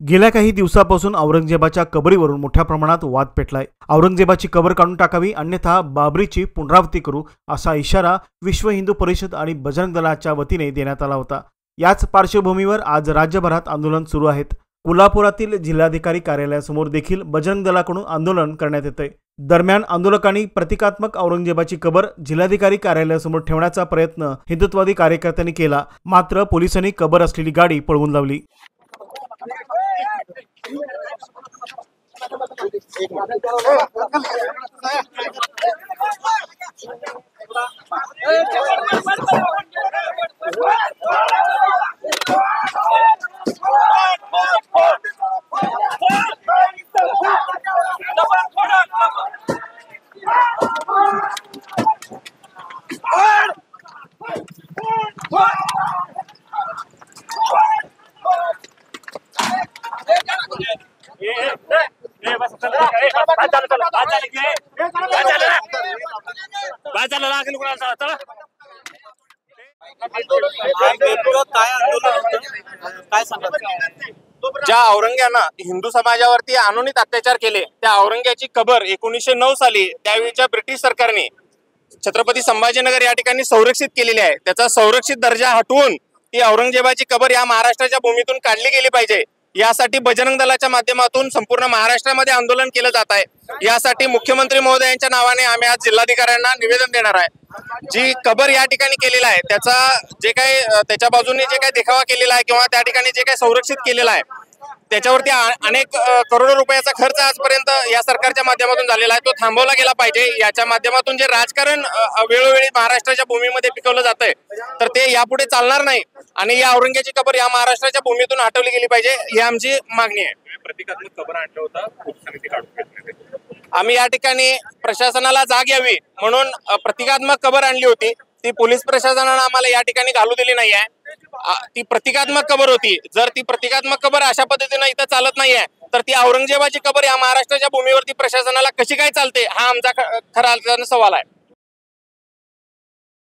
गेल्या काही दिवसापासून औरंगजेबाच्या कबरीवरून मोठ्या प्रमाणात वाद पेटलाय। औरंगजेबाची कबर काढून टाकावी, अन्यथा बाबरीची पुनरावृत्ती करू असा इशारा विश्व हिंदू परिषद आणि बजरंग दलाच्या वतीने देण्यात आला होता। याच पार्श्वभूमीवर आज राज्यभरात आंदोलन सुरू आहेत। कोल्हापुरातील जिल्हाधिकारी कार्यालयासमोर देखील बजरंग दलाकडून आंदोलन करण्यात येते। दरम्यान आंदोलकांनी प्रतिकात्मक औरंगजेबाची कबर जिल्हाधिकारी कार्यालयासमोर ठेवण्याचा प्रयत्न हिंदुत्ववादी कार्यकर्त्यांनी केला, मात्र पोलिसांनी कबर असलेली गाडी पळवून लावली। ज्या औरंग्यानं हिंदू समाजावरती अनुचित अत्याचार केले त्या औरंग्याची कबर 1909 साली त्यावेळीच्या ब्रिटिश सरकारने छत्रपती संभाजीनगर या ठिकाणी संरक्षित केलेली आहे। त्याचा संरक्षित दर्जा हटवून ती औरंगजेबाची कबर या महाराष्ट्राच्या भूमीतून काढली गेली पाहिजे, यासाठी बजरंग दलाच्या माध्यमातून संपूर्ण महाराष्ट्रामध्ये आंदोलन केलं जात आहे। यासाठी मुख्यमंत्री महोदयांच्या नावाने आम्ही आज जिल्हाधिकाऱ्यांना निवेदन देणार आहे। जी कबर या ठिकाणी केलेला आहे त्याचा जे काही त्याच्या बाजूने जे काही देखावा केलेला आहे किंवा त्या ठिकाणी जे काही संरक्षित केलेला आहे त्याच्यावरती अनेक करोडो रुपयाचा खर्च आजपर्यंत या सरकारच्या माध्यमातून झालेला आहे, तो थांबवला गेला पाहिजे। याच्या माध्यमातून जे राजकारण वेळोवेळी महाराष्ट्राच्या भूमीमध्ये पिकवलं जातंय तर ते यापुढे चालणार नाही आणि या औरंग्याची कबर या महाराष्ट्राच्या भूमीतून हटवली गेली पाहिजे, ही आमची मागणी आहे। प्रतिकात्मक कबर आणलं होता, समिती काढून घेतली। आम्ही या ठिकाणी प्रशासनाला जाग यावी म्हणून प्रतिकात्मक कबर आणली होती। ती पोलीस प्रशासनाने आम्हाला या ठिकाणी घालू दिली नाही आहे। ती प्रतिकात्मक कबर होती। जर ती प्रतिकात्मक कबर अशा पद्धतीने इथं चालत नाहीये तर ती औरंगजेबाची कबर या महाराष्ट्राच्या भूमीवरती प्रशासनाला कशी काय चालते, हा आमचा खरा अर्थाने सवाल आहे।